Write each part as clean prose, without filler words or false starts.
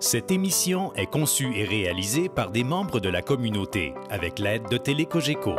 Cette émission est conçue et réalisée par des membres de la communauté avec l'aide de Télé-Cogeco.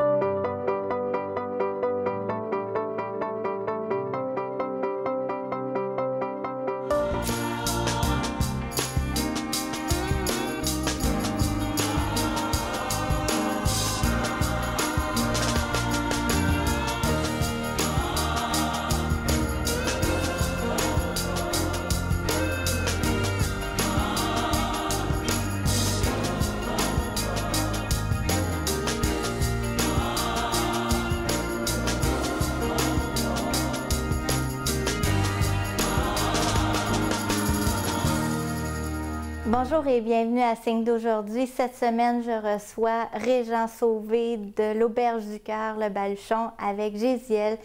Bonjour et bienvenue à Signe d'aujourd'hui. Cette semaine, je reçois Régent Sauvé de l'Auberge du Cœur, le Baluchon, avec Gésiel.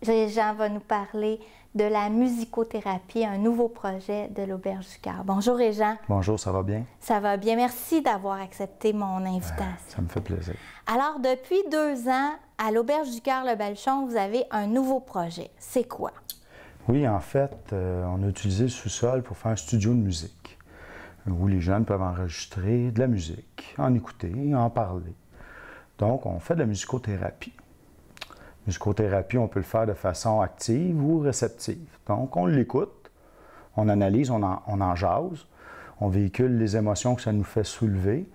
Régent va nous parler de la musicothérapie, un nouveau projet de l'Auberge du Cœur. Bonjour Régent. Bonjour, ça va bien? Ça va bien. Merci d'avoir accepté mon invitation. Ça me fait plaisir. Alors, depuis 2 ans, à l'Auberge du Cœur, le Baluchon, vous avez un nouveau projet. C'est quoi? Oui, en fait, on a utilisé le sous-sol pour faire un studio de musique, où les jeunes peuvent enregistrer de la musique, en écouter, en parler. Donc, on fait de la musicothérapie. Musicothérapie, on peut le faire de façon active ou réceptive. Donc, on l'écoute, on analyse, on en jase, on véhicule les émotions que ça nous fait soulever,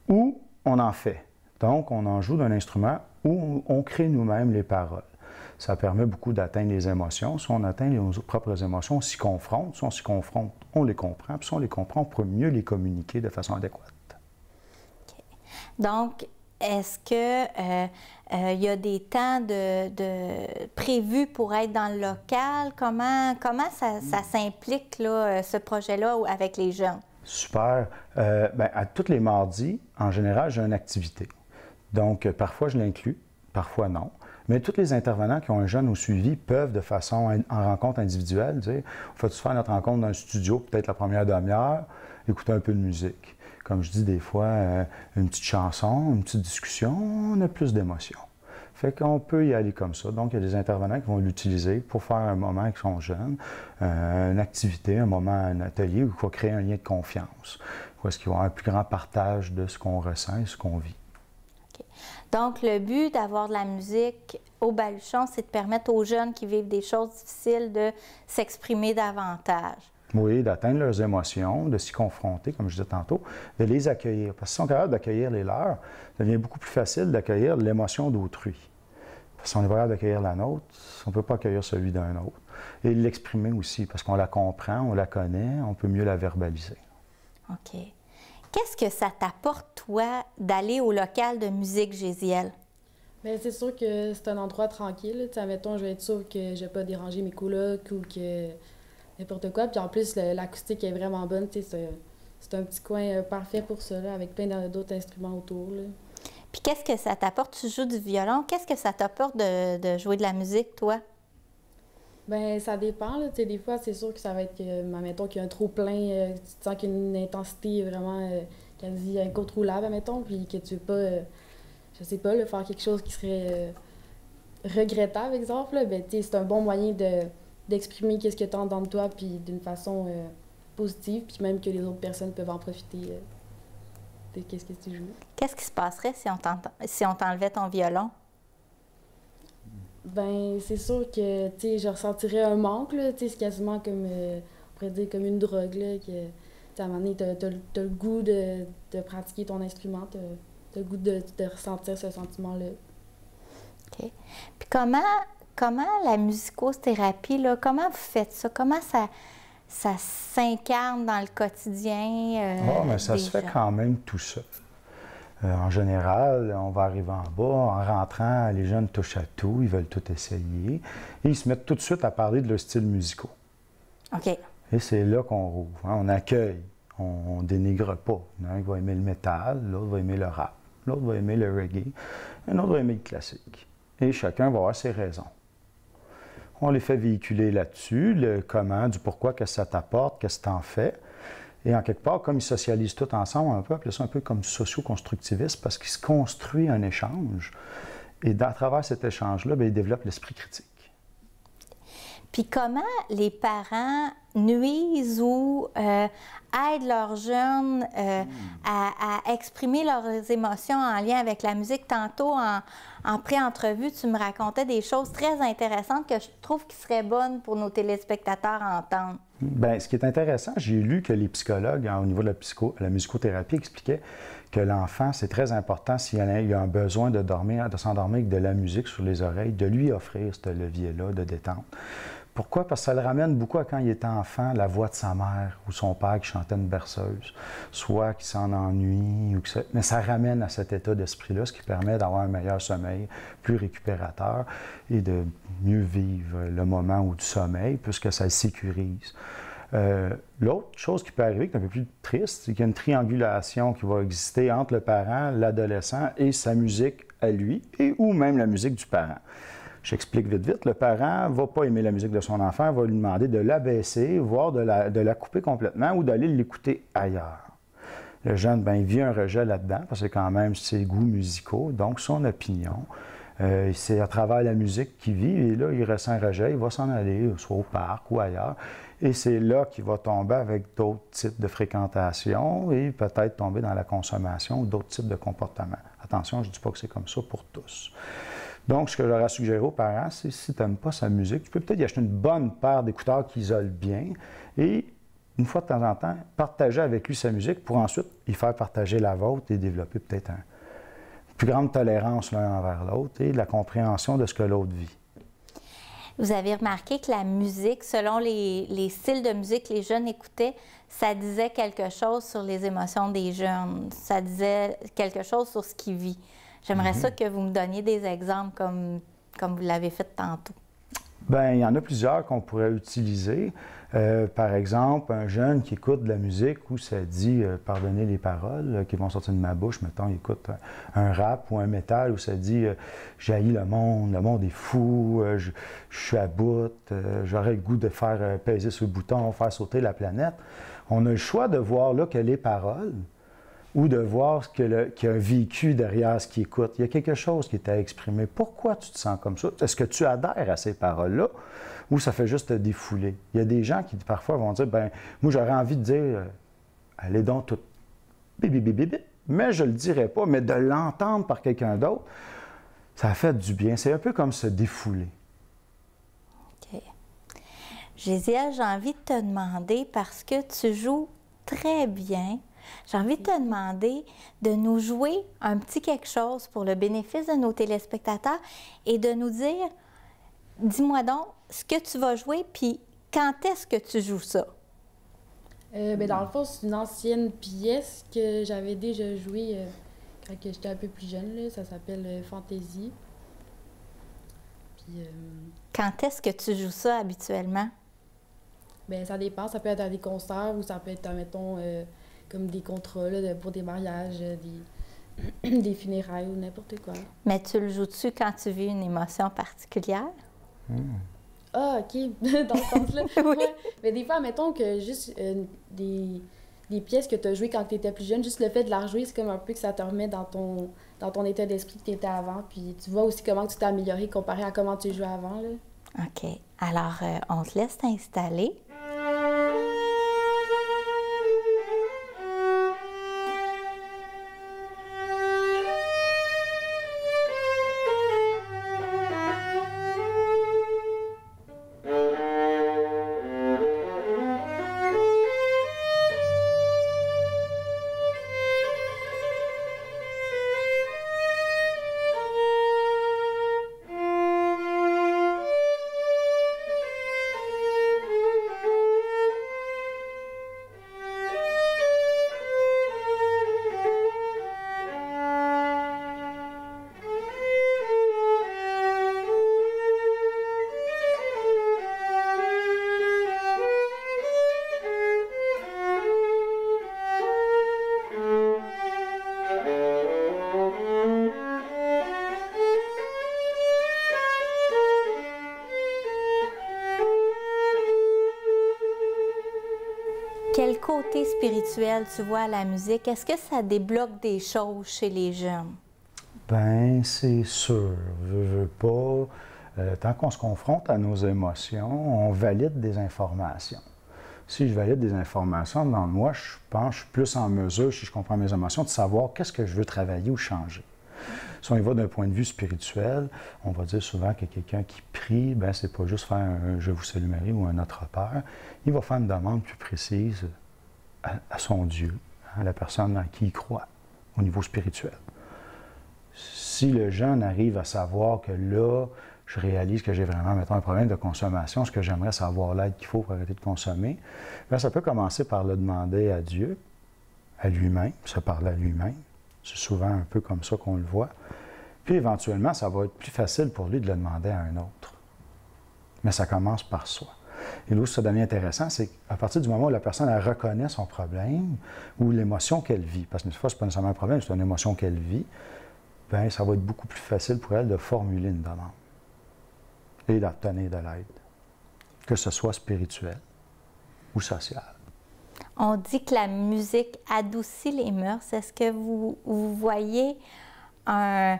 ou on en fait. Donc, on en joue d'un instrument ou on crée nous-mêmes les paroles. Ça permet beaucoup d'atteindre les émotions. Si on atteint nos propres émotions, on s'y confronte. Si on s'y confronte, on les comprend. Puis si on les comprend, on peut mieux les communiquer de façon adéquate. Okay. Donc, est-ce que il y a des temps prévus pour être dans le local? Comment ça s'implique, là, ce projet-là, avec les jeunes? Super. À tous les mardis, en général, j'ai une activité. Donc, parfois, je l'inclus, parfois non. Mais tous les intervenants qui ont un jeune au suivi peuvent, de façon en rencontre individuelle, dire « On fait-tu faire notre rencontre dans le studio, peut-être la première demi-heure, écouter un peu de musique. » Comme je dis des fois, une petite chanson, une petite discussion, on a plus d'émotions. Fait qu'on peut y aller comme ça. Donc, il y a des intervenants qui vont l'utiliser pour faire un moment avec son jeune, une activité, un moment, un atelier où il faut créer un lien de confiance. Où est-ce qu'il va y avoir un plus grand partage de ce qu'on ressent et ce qu'on vit. Donc, le but d'avoir de la musique au Baluchon, c'est de permettre aux jeunes qui vivent des choses difficiles de s'exprimer davantage. Oui, d'atteindre leurs émotions, de s'y confronter, comme je disais tantôt, de les accueillir. Parce qu'ils sont capables d'accueillir les leurs, ça devient beaucoup plus facile d'accueillir l'émotion d'autrui. Si on est capable d'accueillir la nôtre, on ne peut pas accueillir celui d'un autre. Et l'exprimer aussi, parce qu'on la comprend, on la connaît, on peut mieux la verbaliser. OK. Qu'est-ce que ça t'apporte, toi, d'aller au local de musique Gésiel? Bien, c'est sûr que c'est un endroit tranquille. Mettons, je vais être sûre que je ne vais pas déranger mes colocs ou que n'importe quoi. Puis en plus, l'acoustique est vraiment bonne. C'est un petit coin parfait pour ça, là, avec plein d'autres instruments autour. Là. Puis qu'est-ce que ça t'apporte? Tu joues du violon. Qu'est-ce que ça t'apporte de jouer de la musique, toi? Bien, ça dépend. Là. Des fois, c'est sûr que ça va être mettons qu'il y a un trop-plein, tu sens qu'il y a une intensité vraiment quasi incontrôlable, mettons, puis que tu veux pas, je sais pas, là, faire quelque chose qui serait regrettable, exemple. Là, ben, c'est un bon moyen d'exprimer qu'est-ce que tu as en dedans de toi, puis d'une façon positive, puis même que les autres personnes peuvent en profiter de qu'est-ce que tu joues. Qu'est-ce qui se passerait si on t'enlevait ton violon? Ben c'est sûr que, je ressentirais un manque, là, c'est quasiment comme, on pourrait dire, comme une drogue, là, que, à un moment donné, t'as le goût de pratiquer ton instrument, t'as le goût de ressentir ce sentiment-là. OK. Puis comment la musicothérapie, là, comment vous faites ça? Comment ça s'incarne dans le quotidien mais ça se fait quand même tout seul. En général, on va arriver en bas, en rentrant, les jeunes touchent à tout, ils veulent tout essayer. Et ils se mettent tout de suite à parler de leurs styles musicaux. OK. Et c'est là qu'on rouvre, hein, on accueille, on dénigre pas. Il y en a un qui va aimer le métal, l'autre va aimer le rap, l'autre va aimer le reggae, un autre va aimer le classique. Et chacun va avoir ses raisons. On les fait véhiculer là-dessus, le comment, du pourquoi, qu'est-ce que ça t'apporte, qu'est-ce que t'en fais. Et en quelque part, comme ils socialisent tout ensemble, on peut appeler ça un peu comme du socio-constructivisme, parce qu'il se construit un échange. Et à travers cet échange-là, bien, ils développent l'esprit critique. Puis comment les parents nuisent ou aident leurs jeunes à exprimer leurs émotions en lien avec la musique. Tantôt, en pré-entrevue, tu me racontais des choses très intéressantes que je trouve qui seraient bonnes pour nos téléspectateurs à entendre. Bien, ce qui est intéressant, j'ai lu que les psychologues, au niveau de la musicothérapie, expliquaient que l'enfant, c'est très important, s'il a un besoin de dormir, de s'endormir avec de la musique sur les oreilles, de lui offrir ce levier-là de détente. Pourquoi? Parce que ça le ramène beaucoup à quand il était enfant, la voix de sa mère ou son père qui chantait une berceuse, soit qu'il s'en ennuie, mais ça ramène à cet état d'esprit-là, ce qui permet d'avoir un meilleur sommeil, plus récupérateur et de mieux vivre le moment du sommeil, puisque ça le sécurise. L'autre chose qui peut arriver, qui est un peu plus triste, c'est qu'il y a une triangulation qui va exister entre le parent, l'adolescent et sa musique à lui, ou même la musique du parent. J'explique vite, vite. Le parent ne va pas aimer la musique de son enfant, va lui demander de l'abaisser, voire de la couper complètement ou d'aller l'écouter ailleurs. Le jeune, bien, il vit un rejet là-dedans, parce que quand même, ses goûts musicaux, donc son opinion. C'est à travers la musique qu'il vit, et là, il ressent un rejet, il va s'en aller, soit au parc ou ailleurs. Et c'est là qu'il va tomber avec d'autres types de fréquentation et peut-être tomber dans la consommation ou d'autres types de comportements. Attention, je ne dis pas que c'est comme ça pour tous. Donc, ce que j'aurais suggéré aux parents, c'est si tu n'aimes pas sa musique, tu peux peut-être y acheter une bonne paire d'écouteurs qui isolent bien et, une fois de temps en temps, partager avec lui sa musique pour ensuite y faire partager la vôtre et développer peut-être une plus grande tolérance l'un envers l'autre et la compréhension de ce que l'autre vit. Vous avez remarqué que la musique, selon les styles de musique que les jeunes écoutaient, ça disait quelque chose sur les émotions des jeunes. Ça disait quelque chose sur ce qu'ils vivent. J'aimerais ça que vous me donniez des exemples comme vous l'avez fait tantôt. Bien, il y en a plusieurs qu'on pourrait utiliser. Par exemple, un jeune qui écoute de la musique où ça dit pardonnez les paroles qui vont sortir de ma bouche, mettons, il écoute un rap ou un métal où ça dit j'haïs le monde est fou, je suis à bout, j'aurais le goût de faire peser sur le bouton, faire sauter la planète. On a le choix de voir là que les paroles ou de voir ce qu'il y a un vécu derrière ce qu'il écoute. Il y a quelque chose qui est à exprimer. Pourquoi tu te sens comme ça? Est-ce que tu adhères à ces paroles-là ou ça fait juste te défouler? Il y a des gens qui, parfois, vont dire, ben moi, j'aurais envie de dire, allez donc tout, bibi, mais je ne le dirais pas, mais de l'entendre par quelqu'un d'autre, ça fait du bien. C'est un peu comme se défouler. OK. Gésiel, j'ai envie de te demander, parce que tu joues très bien, j'ai envie de te demander de nous jouer un petit quelque chose pour le bénéfice de nos téléspectateurs et de nous dire, dis-moi donc ce que tu vas jouer, puis quand est-ce que tu joues ça? Bien, dans le fond, c'est une ancienne pièce que j'avais déjà jouée quand j'étais un peu plus jeune. Là. Ça s'appelle Fantaisie. Puis, Quand est-ce que tu joues ça habituellement? Bien, ça dépend. Ça peut être à des concerts ou ça peut être, mettons, comme des contrats là, pour des mariages, des funérailles ou n'importe quoi. Mais tu le joues-tu quand tu vis une émotion particulière? Ah, OK, dans ce sens-là. Oui. Ouais. Mais des fois, mettons que juste des pièces que tu as jouées quand tu étais plus jeune, juste le fait de la rejouer, c'est comme un peu que ça te remet dans ton état d'esprit que tu étais avant. Puis tu vois aussi comment tu t'es amélioré comparé à comment tu jouais avant. Là. OK. Alors, on te laisse t'installer. Quel côté spirituel tu vois à la musique? Est-ce que ça débloque des choses chez les jeunes? Bien, c'est sûr. Je veux pas. Tant qu'on se confronte à nos émotions, on valide des informations. Si je valide des informations dans moi, je pense que je suis plus en mesure, si je comprends mes émotions, de savoir qu'est-ce que je veux travailler ou changer. Si on y va d'un point de vue spirituel, on va dire souvent que quelqu'un qui prie, bien, c'est pas juste faire un « Je vous salue Marie » ou un « Notre Père ». Il va faire une demande plus précise à son Dieu, à la personne à qui il croit, au niveau spirituel. Si le jeune arrive à savoir que là, je réalise que j'ai vraiment, mettons, un problème de consommation, ce que j'aimerais, c'est avoir l'aide qu'il faut pour arrêter de consommer, bien, ça peut commencer par le demander à Dieu, à lui-même, se parler à lui-même. C'est souvent un peu comme ça qu'on le voit. Puis éventuellement, ça va être plus facile pour lui de le demander à un autre. Mais ça commence par soi. Et là où ça devient intéressant, c'est qu'à partir du moment où la personne elle reconnaît son problème ou l'émotion qu'elle vit, parce que des fois, ce n'est pas nécessairement un problème, c'est une émotion qu'elle vit, bien, ça va être beaucoup plus facile pour elle de formuler une demande et d'obtenir de l'aide, que ce soit spirituel ou social. On dit que la musique adoucit les mœurs. Est-ce que vous voyez un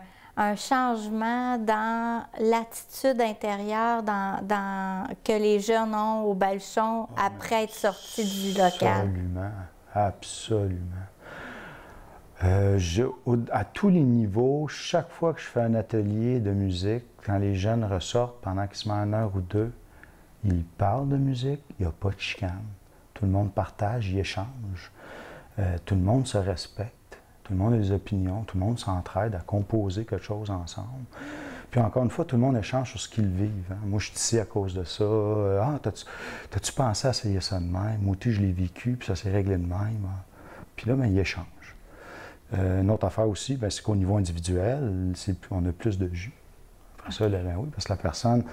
changement dans l'attitude intérieure que les jeunes ont au Balchon après être sortis du local? Absolument, absolument. À tous les niveaux, chaque fois que je fais un atelier de musique, quand les jeunes ressortent pendant qu'ils se mettent 1 heure ou 2, ils parlent de musique, il n'y a pas de chicane. Tout le monde partage, il échange. Tout le monde se respecte. Tout le monde a des opinions. Tout le monde s'entraide à composer quelque chose ensemble. Puis encore une fois, tout le monde échange sur ce qu'ils vivent. Hein. Moi, je suis ici à cause de ça. Ah, t'as-tu pensé à essayer ça de même? Moi, je l'ai vécu, puis ça s'est réglé de même. Ah. Puis là, bien, ils échangent. Une autre affaire aussi, c'est qu'au niveau individuel, on a plus de jus. Après ça, bien oui, parce que la personne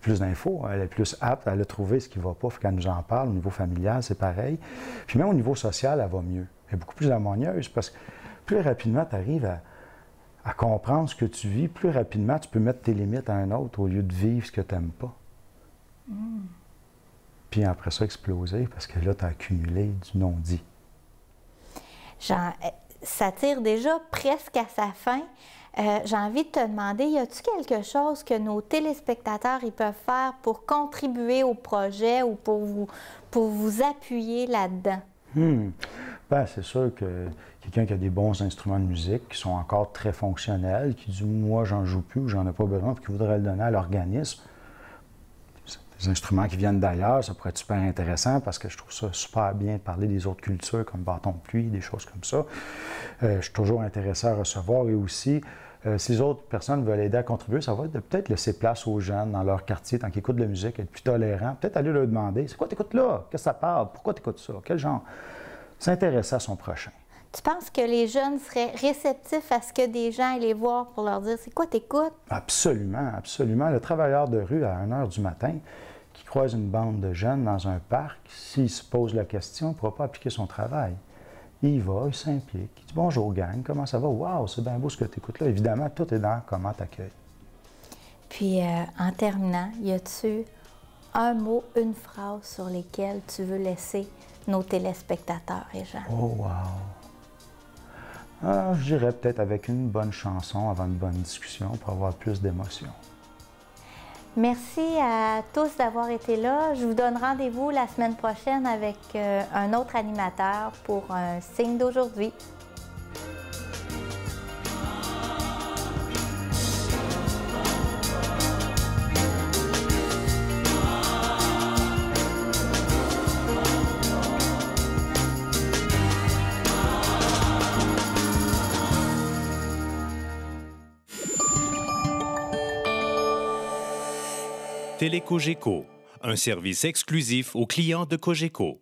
plus d'infos, elle est plus apte à le trouver ce qui ne va pas, il faut qu'elle nous en parle. Au niveau familial, c'est pareil. Puis même au niveau social, elle va mieux. Elle est beaucoup plus harmonieuse parce que plus rapidement tu arrives à comprendre ce que tu vis, plus rapidement tu peux mettre tes limites à un autre au lieu de vivre ce que tu n'aimes pas. Puis après ça, exploser parce que là, tu as accumulé du non-dit. Genre, ça tire déjà presque à sa fin. J'ai envie de te demander, y a-t-il quelque chose que nos téléspectateurs ils peuvent faire pour contribuer au projet ou pour vous appuyer là-dedans? Bien, c'est sûr que quelqu'un qui a des bons instruments de musique qui sont encore très fonctionnels, qui dit « moi, j'en joue plus ou j'en ai pas besoin » puis qui voudrait le donner à l'organisme, des instruments qui viennent d'ailleurs, ça pourrait être super intéressant parce que je trouve ça super bien de parler des autres cultures comme bâton de pluie, des choses comme ça. Je suis toujours intéressé à recevoir et aussi, si les autres personnes veulent aider à contribuer, ça va être de peut-être laisser place aux jeunes dans leur quartier, tant qu'ils écoutent de la musique, être plus tolérants, peut-être aller leur demander « c'est quoi t'écoutes là? Qu'est-ce que ça parle? Pourquoi t'écoutes ça? Quel genre? » S'intéresser à son prochain. Tu penses que les jeunes seraient réceptifs à ce que des gens aillent les voir pour leur dire « c'est quoi t'écoutes? » Absolument, absolument. Le travailleur de rue à 1 h du matin qui croise une bande de jeunes dans un parc, s'il se pose la question, il ne pourra pas appliquer son travail. Il y va, il s'implique, il dit « bonjour gang, comment ça va? Wow, c'est bien beau ce que tu écoutes là. » Évidemment, tout est dans comment tu accueilles. Puis, en terminant, y a-tu un mot, une phrase sur lesquelles tu veux laisser nos téléspectateurs et gens? Oh, wow! Alors, je dirais peut-être avec une bonne chanson avant une bonne discussion pour avoir plus d'émotion. Merci à tous d'avoir été là. Je vous donne rendez-vous la semaine prochaine avec un autre animateur pour un signe d'aujourd'hui. Télé Cogeco, un service exclusif aux clients de Cogeco.